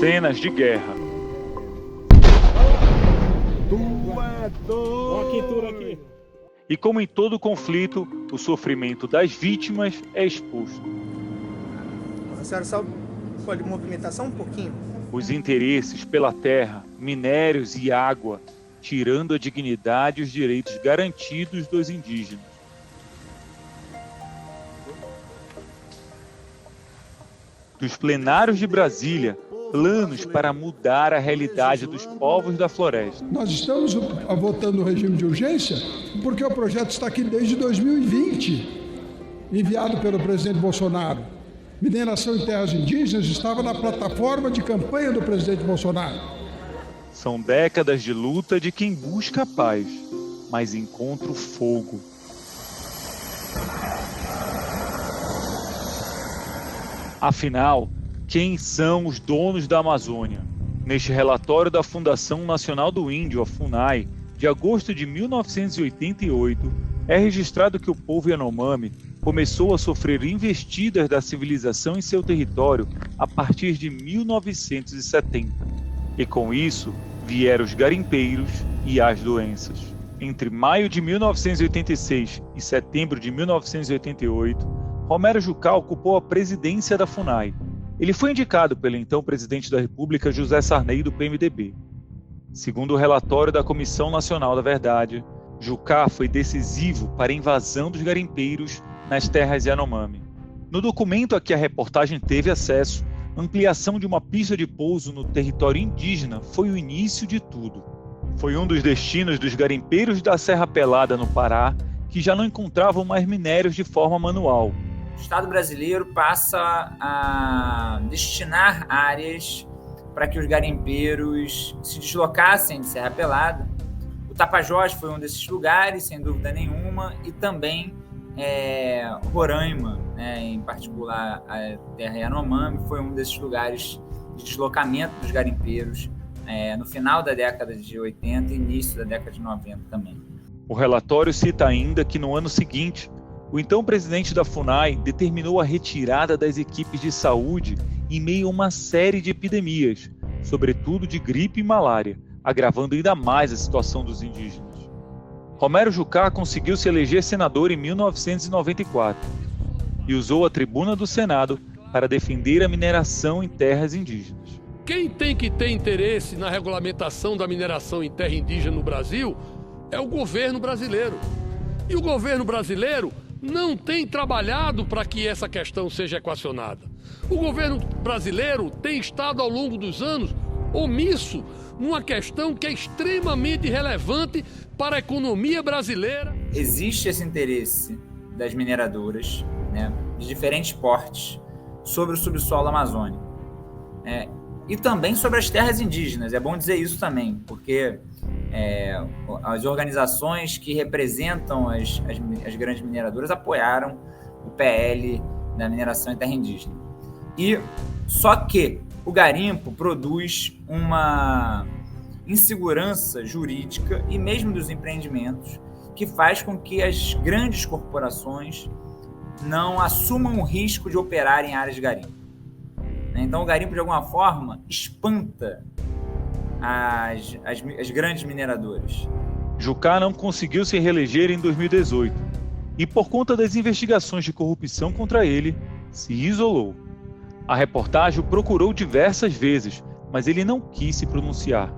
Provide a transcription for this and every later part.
Cenas de guerra. E como em todo conflito, o sofrimento das vítimas é exposto. A senhora só pode movimentar só um pouquinho? Os interesses pela terra, minérios e água, tirando a dignidade e os direitos garantidos dos indígenas. Dos plenários de Brasília, planos para mudar a realidade dos povos da floresta. Nós estamos votando o regime de urgência porque o projeto está aqui desde 2020, enviado pelo presidente Bolsonaro. Mineração em terras indígenas estava na plataforma de campanha do presidente Bolsonaro. São décadas de luta de quem busca a paz, mas encontra o fogo. Afinal, quem são os donos da Amazônia? Neste relatório da Fundação Nacional do Índio, a FUNAI, de agosto de 1988, é registrado que o povo Yanomami começou a sofrer investidas da civilização em seu território a partir de 1970. E com isso, vieram os garimpeiros e as doenças. Entre maio de 1986 e setembro de 1988, Romero Jucá ocupou a presidência da FUNAI. Ele foi indicado pelo então presidente da República, José Sarney, do PMDB. Segundo o relatório da Comissão Nacional da Verdade, Jucá foi decisivo para a invasão dos garimpeiros nas terras Yanomami. No documento a que a reportagem teve acesso, a ampliação de uma pista de pouso no território indígena foi o início de tudo. Foi um dos destinos dos garimpeiros da Serra Pelada, no Pará, que já não encontravam mais minérios de forma manual. O Estado brasileiro passa a destinar áreas para que os garimpeiros se deslocassem de Serra Pelada. O Tapajós foi um desses lugares, sem dúvida nenhuma, e também Roraima, em particular a terra Yanomami, foi um desses lugares de deslocamento dos garimpeiros no final da década de 80 e início da década de 90 também. O relatório cita ainda que no ano seguinte, o então presidente da FUNAI determinou a retirada das equipes de saúde em meio a uma série de epidemias, sobretudo de gripe e malária, agravando ainda mais a situação dos indígenas. Romero Jucá conseguiu se eleger senador em 1994 e usou a tribuna do Senado para defender a mineração em terras indígenas. Quem tem que ter interesse na regulamentação da mineração em terra indígena no Brasil é o governo brasileiro. E o governo brasileiro não tem trabalhado para que essa questão seja equacionada. O governo brasileiro tem estado ao longo dos anos omisso numa questão que é extremamente relevante para a economia brasileira. Existe esse interesse das mineradoras, de diferentes portes, sobre o subsolo amazônico. E também sobre as terras indígenas. É bom dizer isso também, porque as organizações que representam as grandes mineradoras apoiaram o PL da mineração em terra indígena. E só que o garimpo produz uma insegurança jurídica e mesmo dos empreendimentos que faz com que as grandes corporações não assumam o risco de operar em áreas de garimpo. Então o garimpo, de alguma forma, espanta as grandes mineradoras. Jucá não conseguiu se reeleger em 2018 e, por conta das investigações de corrupção contra ele, se isolou. A reportagem o procurou diversas vezes, mas ele não quis se pronunciar.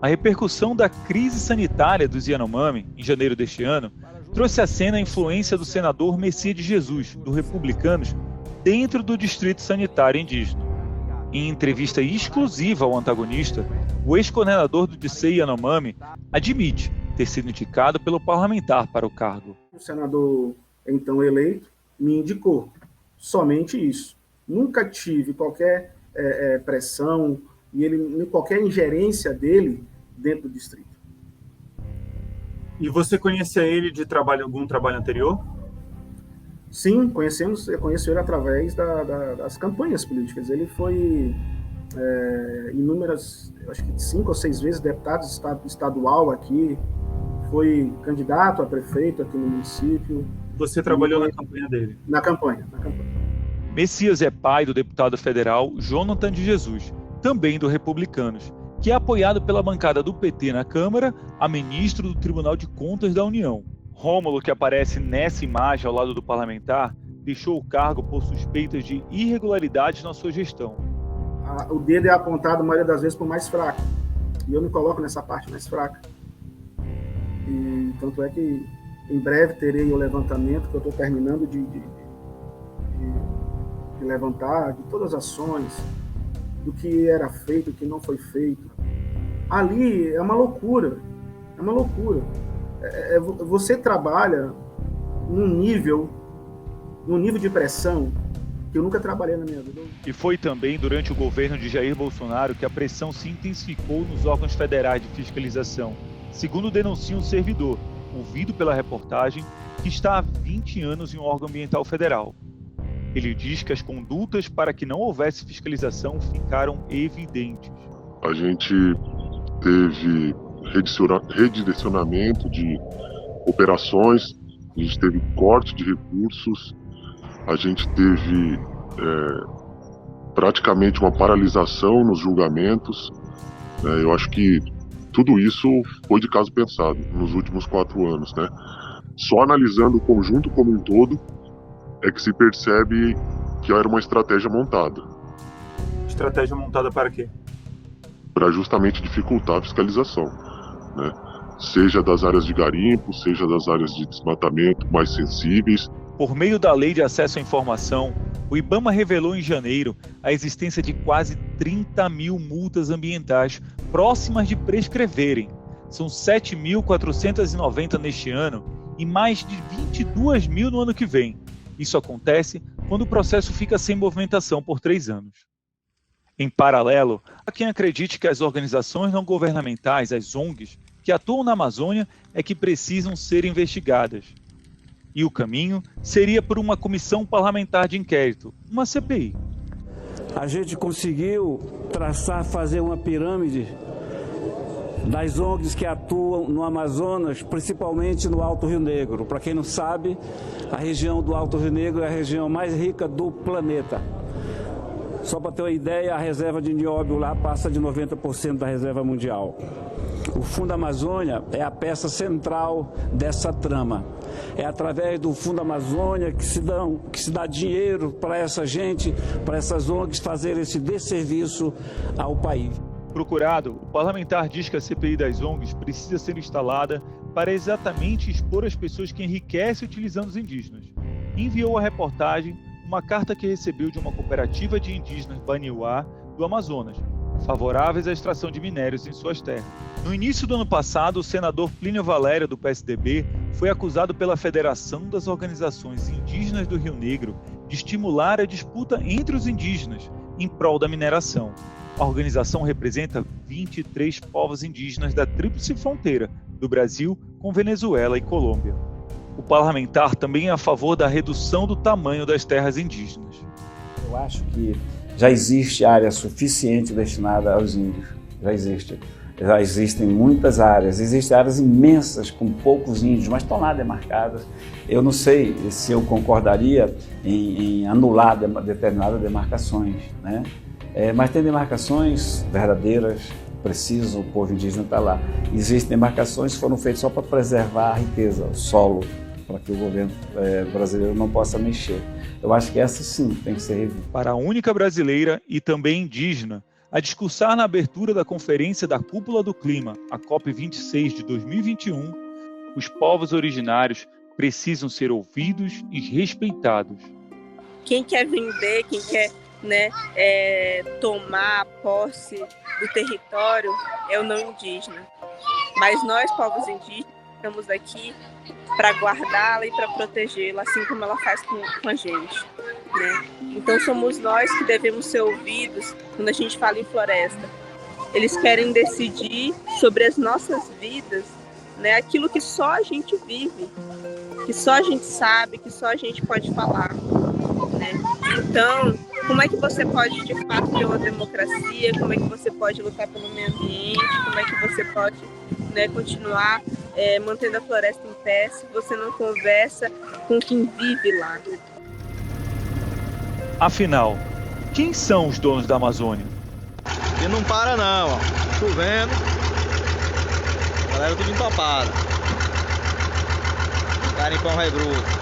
A repercussão da crise sanitária dos Yanomami, em janeiro deste ano, trouxe à cena a influência do senador Messias de Jesus, do Republicanos, dentro do Distrito Sanitário Indígena. Em entrevista exclusiva ao antagonista, o ex-coordenador do DICEI Yanomami admite ter sido indicado pelo parlamentar para o cargo. O senador, então eleito, me indicou. Somente isso. Nunca tive qualquer pressão e qualquer ingerência dele dentro do distrito. E você conhecia ele de algum trabalho anterior? Sim, eu conheço ele através das campanhas políticas. Ele foi inúmeras, acho que 5 ou 6 vezes deputado estadual aqui, foi candidato a prefeito aqui no município. Você trabalhou na campanha dele? Na campanha. Messias é pai do deputado federal Jonathan de Jesus também do Republicanos, que é apoiado pela bancada do PT na Câmara, a ministro do Tribunal de Contas da União. Rômulo, que aparece nessa imagem ao lado do parlamentar, deixou o cargo por suspeitas de irregularidades na sua gestão. O dedo é apontado, a maioria das vezes, para o mais fraco. E eu me coloco nessa parte mais fraca. E tanto é que em breve terei o levantamento, que eu estou terminando de levantar, de todas as ações, do que era feito, do que não foi feito. Ali é uma loucura. É uma loucura. Você trabalha num nível de pressão que eu nunca trabalhei na minha vida. E foi também durante o governo de Jair Bolsonaro que a pressão se intensificou nos órgãos federais de fiscalização, segundo denuncia um servidor, ouvido pela reportagem, que está há 20 anos em um órgão ambiental federal. Ele diz que as condutas para que não houvesse fiscalização ficaram evidentes. A gente teve redirecionamento de operações, a gente teve corte de recursos, a gente teve praticamente uma paralisação nos julgamentos. Eu acho que tudo isso foi de caso pensado nos últimos 4 anos, né? Só analisando o conjunto como um todo é que se percebe que era uma estratégia montada. Estratégia montada para quê? Para justamente dificultar a fiscalização, né? Seja das áreas de garimpo, seja das áreas de desmatamento mais sensíveis. Por meio da Lei de Acesso à Informação, o IBAMA revelou em janeiro a existência de quase 30 mil multas ambientais próximas de prescreverem. São 7.490 neste ano e mais de 22 mil no ano que vem. Isso acontece quando o processo fica sem movimentação por 3 anos. Em paralelo, há quem acredite que as organizações não governamentais, as ONGs, que atuam na Amazônia, é que precisam ser investigadas. E o caminho seria por uma comissão parlamentar de inquérito, uma CPI. A gente conseguiu fazer uma pirâmide das ONGs que atuam no Amazonas, principalmente no Alto Rio Negro. Para quem não sabe, a região do Alto Rio Negro é a região mais rica do planeta. Só para ter uma ideia, a reserva de nióbio lá passa de 90% da reserva mundial. O Fundo Amazônia é a peça central dessa trama. É através do Fundo Amazônia que se dá dinheiro para essa gente, para essas ONGs fazerem esse desserviço ao país. Procurado, o parlamentar diz que a CPI das ONGs precisa ser instalada para exatamente expor as pessoas que enriquecem utilizando os indígenas. Enviou à reportagem uma carta que recebeu de uma cooperativa de indígenas Baniuá do Amazonas, favoráveis à extração de minérios em suas terras. No início do ano passado, o senador Plínio Valério, do PSDB, foi acusado pela Federação das Organizações Indígenas do Rio Negro de estimular a disputa entre os indígenas em prol da mineração. A organização representa 23 povos indígenas da Tríplice Fronteira do Brasil com Venezuela e Colômbia. O parlamentar também é a favor da redução do tamanho das terras indígenas. Eu acho que já existe área suficiente destinada aos índios. Já existem muitas áreas, existem áreas imensas com poucos índios, mas estão lá demarcadas. Eu não sei se eu concordaria em anular determinadas demarcações, né? Mas tem demarcações verdadeiras, precisas, o povo indígena está lá. Existem demarcações que foram feitas só para preservar a riqueza, o solo, para que o governo brasileiro não possa mexer. Eu acho que essa sim tem que ser revista. Para a única brasileira e também indígena, a discursar na abertura da Conferência da Cúpula do Clima, a COP26 de 2021, os povos originários precisam ser ouvidos e respeitados. Quem quer vender, quem quer tomar posse do território é o não indígena. Mas nós, povos indígenas, estamos aqui para guardá-la e para protegê-la, assim como ela faz com a gente, né? Então somos nós que devemos ser ouvidos quando a gente fala em floresta. Eles querem decidir sobre as nossas vidas, né? Aquilo que só a gente vive, que só a gente sabe, que só a gente pode falar, né? Então, como é que você pode de fato ter uma democracia? Como é que você pode lutar pelo meio ambiente? Como é que você pode, continuar mantendo a floresta em pé se você não conversa com quem vive lá? Afinal, quem são os donos da Amazônia? E não para não, ó. Chovendo. A galera tudo entopada. Carimpão Rebruto.